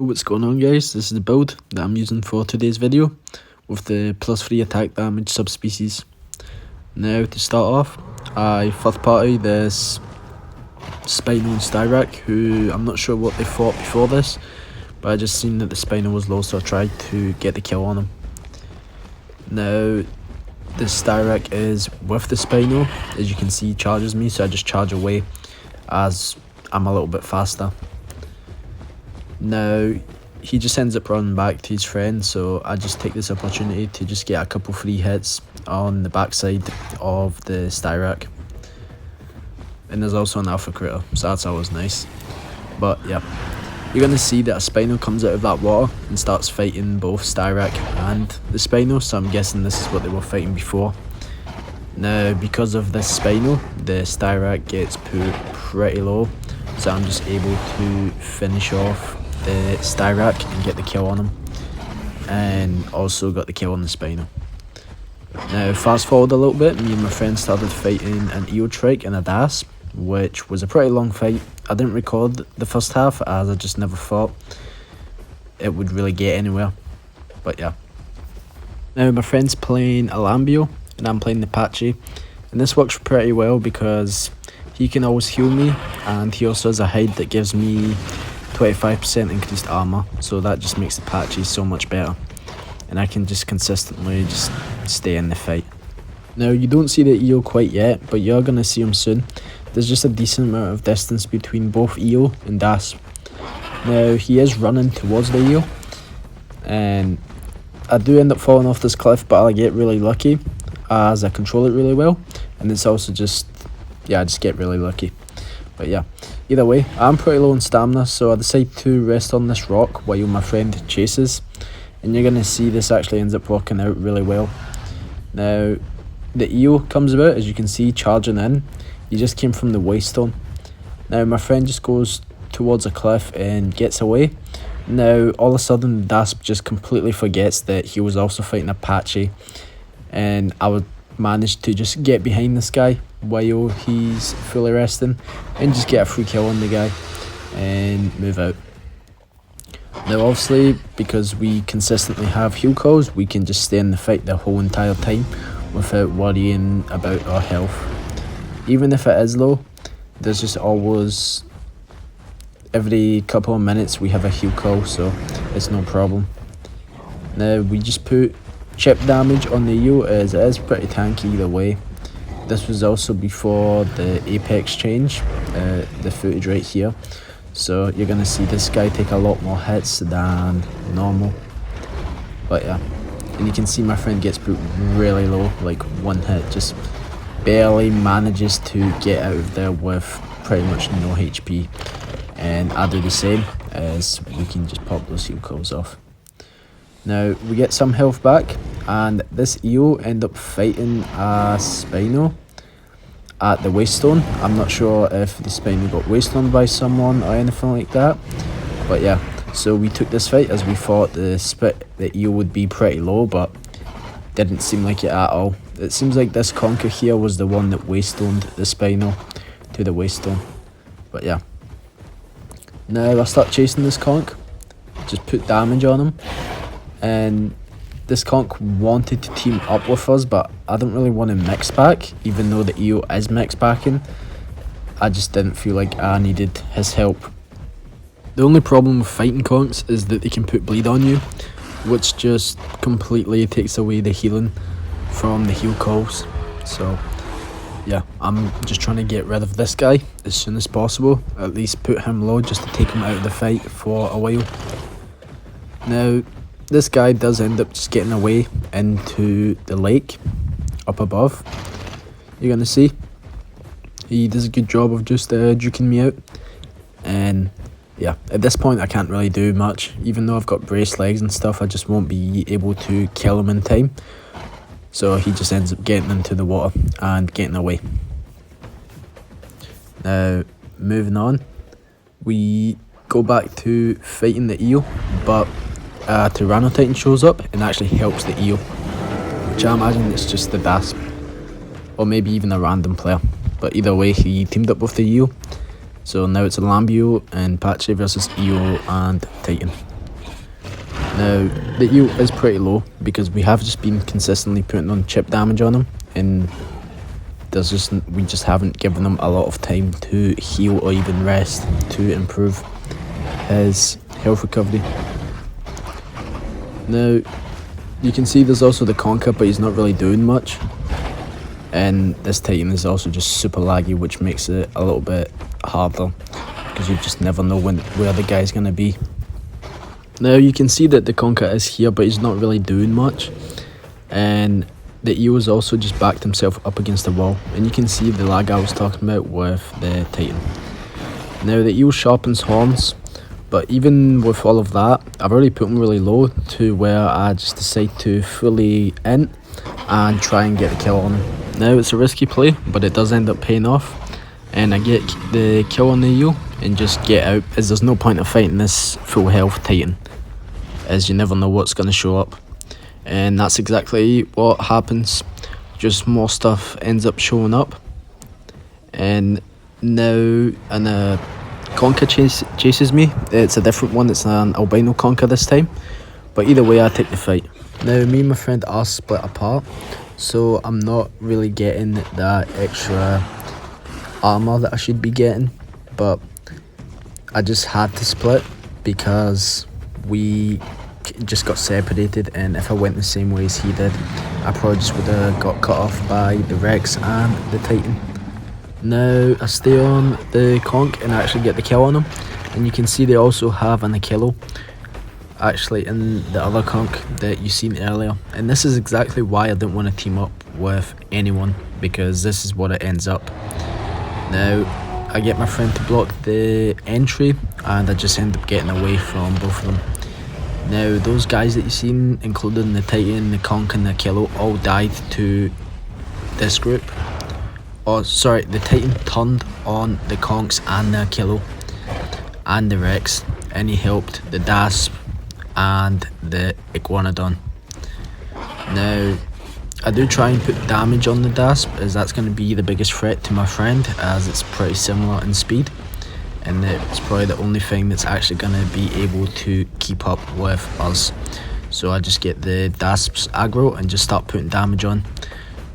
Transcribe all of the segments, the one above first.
What's going on, guys? This is the build that I'm using for today's video with the +3 attack damage subspecies. Now to start off, I first party this Spino and Styrac, who I'm not sure what they fought before this, but I just seen that the Spino was low, so I tried to get the kill on him. Now the Styrac is with the Spino, as you can see, charges me, so I just charge away as I'm a little bit faster. Now he just ends up running back to his friend, so I just take this opportunity to just get a couple free hits on the backside of the Styrac. And there's also an alpha critter, so that's always nice. But yeah, you're gonna see that a Spino comes out of that water and starts fighting both Styrac and the Spino, so I'm guessing this is what they were fighting before. Now because of this Spino, the Styrac gets put pretty low, so I'm just able to finish off the Styrac and get the kill on him, and also got the kill on the Spino. Now fast forward a little bit, me and my friend started fighting an Eotrike and a Das, which was a pretty long fight. I didn't record the first half as I just never thought it would really get anywhere, but yeah. Now my friend's playing a Lambeo and I'm playing the Pachy, and this works pretty well because he can always heal me, and he also has a hide that gives me 25% increased armor, so that just makes the Pachy so much better, and I can just consistently just stay in the fight. Now you don't see the Eo quite yet, but you're gonna see him soon. There's just a decent amount of distance between both Eo and Das. Now he is running towards the Eo, and I do end up falling off this cliff, but I get really lucky as I control it really well, and it's also just, yeah, I just get really lucky. But yeah, either way, I'm pretty low on stamina, so I decide to rest on this rock while my friend chases, and you're gonna see this actually ends up working out really well. Now the Eo comes about, as you can see, charging in. He just came from the Waystone. Now my friend just goes towards a cliff and gets away. Now all of a sudden Dasp just completely forgets that he was also fighting a Pachy, and I would manage to just get behind this guy while he's fully resting and just get a free kill on the guy and move out. Now obviously, because we consistently have heal calls, we can just stay in the fight the whole entire time without worrying about our health. Even if it is low, there's just always, every couple of minutes we have a heal call, so it's no problem. Now we just put chip damage on the Eo, as it is pretty tanky either way. This was also before the apex change, the footage right here, so you're gonna see this guy take a lot more hits than normal. But yeah, and you can see my friend gets put really low, like one hit, just barely manages to get out of there with pretty much no HP, and I do the same, as we can just pop those heal calls off. Now we get some health back, and this Eo end up fighting a Spino at the Waystone. I'm not sure if the Spino got waystoned by someone or anything like that, but yeah, so we took this fight as we thought the Eo would be pretty low, but didn't seem like it at all. It seems like this conker here was the one that waystoned the Spino to the Waystone. But yeah, now I start chasing this conk, just put damage on him, and this conk wanted to team up with us, but I don't really want to mix pack, even though the Eo is mix packing. I just didn't feel like I needed his help. The only problem with fighting conks is that they can put bleed on you, which just completely takes away the healing from the heal calls. So yeah, I'm just trying to get rid of this guy as soon as possible, at least put him low just to take him out of the fight for a while. Now this guy does end up just getting away into the lake up above. You're gonna see he does a good job of just juking me out, and yeah, at this point I can't really do much. Even though I've got brace legs and stuff, I just won't be able to kill him in time, so he just ends up getting into the water and getting away. Now moving on, we go back to fighting the Eo, but Tyranno Titan shows up and actually helps the Eo, which I imagine it's just the Dasp, or maybe even a random player, but either way he teamed up with the Eo. So now it's a Lambeo and Pachy versus Eo and Titan. Now, the eel is pretty low because we have just been consistently putting on chip damage on him, and we just haven't given him a lot of time to heal or even rest to improve his health recovery. Now, you can see there's also the conker, but he's not really doing much. And this Titan is also just super laggy, which makes it a little bit harder because you just never know where the guy's going to be. Now you can see that the conker is here, but he's not really doing much. And the eel has also just backed himself up against the wall. And you can see the lag I was talking about with the Titan. Now the eel sharpens horns, but even with all of that, I've already put him really low to where I just decide to fully int and try and get the kill on him. Now it's a risky play, but it does end up paying off. And I get the kill on the eel and just get out, as there's no point of fighting this full health Titan, as you never know what's going to show up. And that's exactly what happens. Just more stuff ends up showing up. And now a conker chases me. It's a different one, it's an albino conker this time. But either way, I take the fight. Now me and my friend are split apart, so I'm not really getting that extra armor that I should be getting. But I just had to split because we just got separated, and if I went the same way as he did, I probably just would have got cut off by the Rex and the Titan. Now I stay on the conch and I actually get the kill on him, and you can see they also have an Achillo actually in the other conch that you seen earlier. And this is exactly why I didn't want to team up with anyone, because this is what it ends up. Now I get my friend to block the entry and I just end up getting away from both of them. Now those guys that you've seen, including the Titan, the conch and the Achillo, all died to this group. Oh sorry, the Titan turned on the conchs and the Achillo and the Rex, and he helped the Dasp and the Iguanodon. Now I do try and put damage on the Dasp, as that's going to be the biggest threat to my friend, as it's pretty similar in speed, and it's probably the only thing that's actually going to be able to keep up with us. So I just get the Dasp's aggro and just start putting damage on.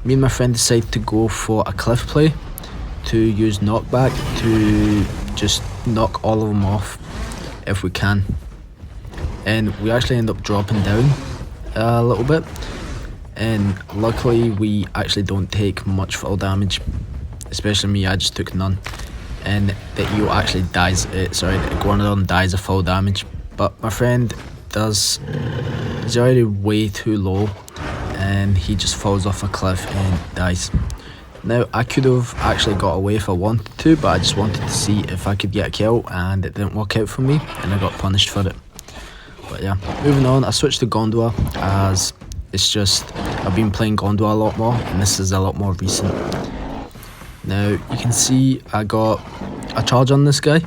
Me and my friend decide to go for a cliff play to use knockback to just knock all of them off if we can. And we actually end up dropping down a little bit, and luckily we actually don't take much fall damage, especially me. I just took none, and the eel actually dies, the Iguanodon dies of fall damage, but my friend does, he's already way too low and he just falls off a cliff and dies. Now I could have actually got away if I wanted to, but I just wanted to see if I could get a kill, and it didn't work out for me and I got punished for it. But yeah, moving on, I switched to Gondola, as it's just, I've been playing Gondola a lot more and this is a lot more recent. Now you can see I got a charge on this guy,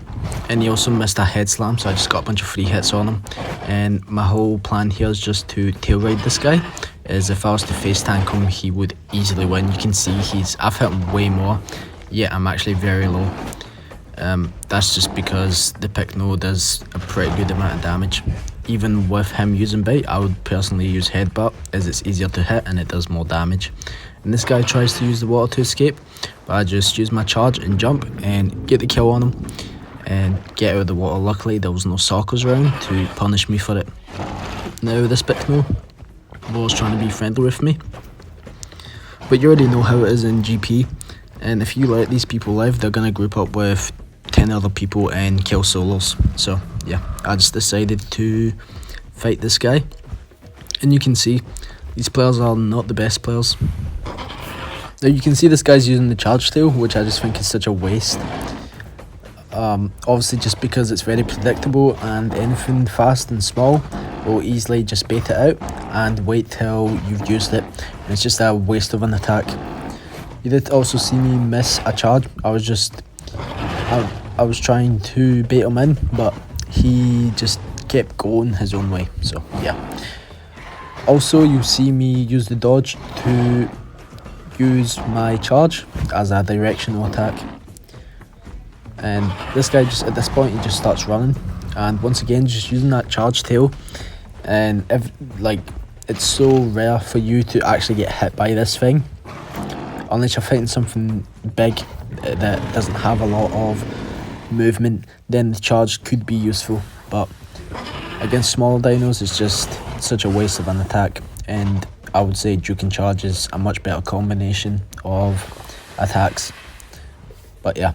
and he also missed a head slam, so I just got a bunch of free hits on him. And my whole plan here is just to tail ride this guy, as if I was to face tank him he would easily win. You can see I've hit him way more, yet I'm actually very low. That's just because the Pycno does a pretty good amount of damage. Even with him using bite, I would personally use headbutt, as it's easier to hit and it does more damage. And this guy tries to use the water to escape, but I just use my charge and jump and get the kill on him and get out of the water. Luckily there was no Sockers around to punish me for it. Now this Pycno was trying to be friendly with me, but you already know how it is in GP, and if you let these people live, they're going to group up with 10 other people and kill solos. So yeah, I just decided to fight this guy, and you can see these players are not the best players. Now you can see this guy's using the charge tail, which I just think is such a waste. Obviously just because it's very predictable, and anything fast and small will easily just bait it out and wait till you've used it, and it's just a waste of an attack. You did also see me miss a charge. I was trying to bait him in, but he just kept going his own way, so yeah. Also you see me use the dodge to use my charge as a directional attack, and this guy just at this point he just starts running, and once again just using that charge tail, and if like it's so rare for you to actually get hit by this thing unless you're fighting something big that doesn't have a lot of movement. Then the charge could be useful, but against smaller dinos it's just such a waste of an attack, and I would say Duke and Charge is a much better combination of attacks. But yeah,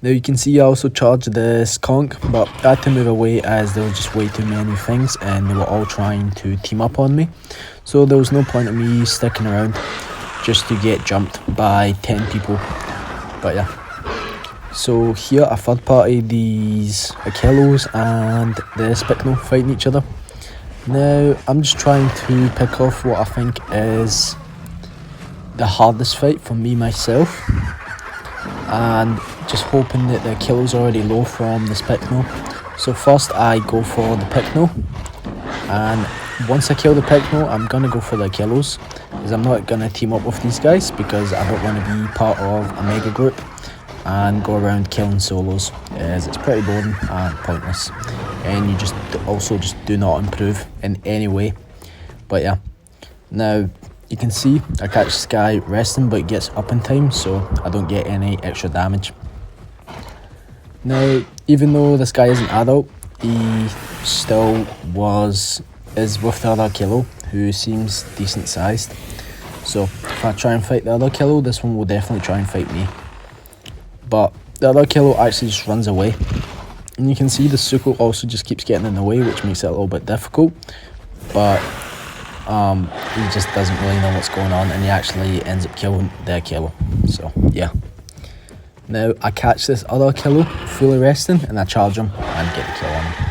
now you can see I also charged this conch, but I had to move away as there were just way too many things and they were all trying to team up on me, so there was no point in me sticking around just to get jumped by 10 people. But yeah, so here a third party, these Akelos and the Spicno fighting each other. Now I'm just trying to pick off what I think is the hardest fight for me myself, and just hoping that the Akelo's already low from the Spicno. So first I go for the Picno, and once I kill the Picno I'm gonna go for the Akelos, because I'm not gonna team up with these guys because I don't want to be part of a mega group and go around killing solos, as it's pretty boring and pointless, and you just do not improve in any way. But yeah, now you can see I catch this guy resting, but it gets up in time, so I don't get any extra damage. Now, even though this guy isn't adult, he still is with the other Kilo, who seems decent sized. So if I try and fight the other Kilo, this one will definitely try and fight me. But the other Kilo actually just runs away, and you can see the Suko also just keeps getting in the way, which makes it a little bit difficult. But he just doesn't really know what's going on, and he actually ends up killing their Kilo. So yeah, now I catch this other Kilo fully resting and I charge him and get the kill on him.